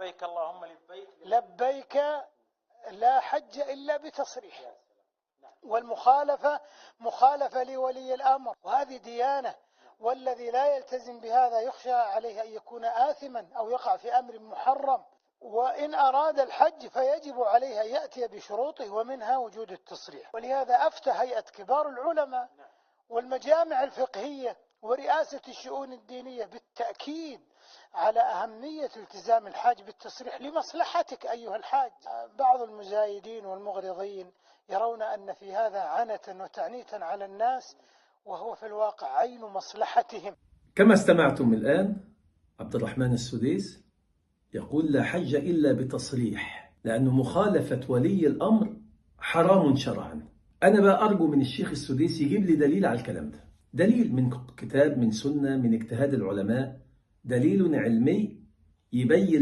لبيك اللهم لبيك لبيك لا حج إلا بتصريح. والمخالفة مخالفة لولي الأمر، وهذه ديانة، والذي لا يلتزم بهذا يخشى عليه أن يكون آثما أو يقع في أمر محرم. وإن أراد الحج فيجب عليه أن يأتي بشروطه، ومنها وجود التصريح. ولهذا أفتى هيئة كبار العلماء والمجامع الفقهية ورئاسة الشؤون الدينية بالتأكيد على أهمية التزام الحاج بالتصريح لمصلحتك أيها الحاج. بعض المزايدين والمغرضين يرون أن في هذا عنة وتعنيتا على الناس، وهو في الواقع عين مصلحتهم. كما استمعتم الآن، عبد الرحمن السديس يقول لا حج إلا بتصريح، لأن مخالفة ولي الأمر حرام شرعا. أنا بقى أرجو من الشيخ السديس يجيب لي دليل على الكلام ده، دليل من كتاب، من سنة، من اجتهاد العلماء، دليل علمي يبين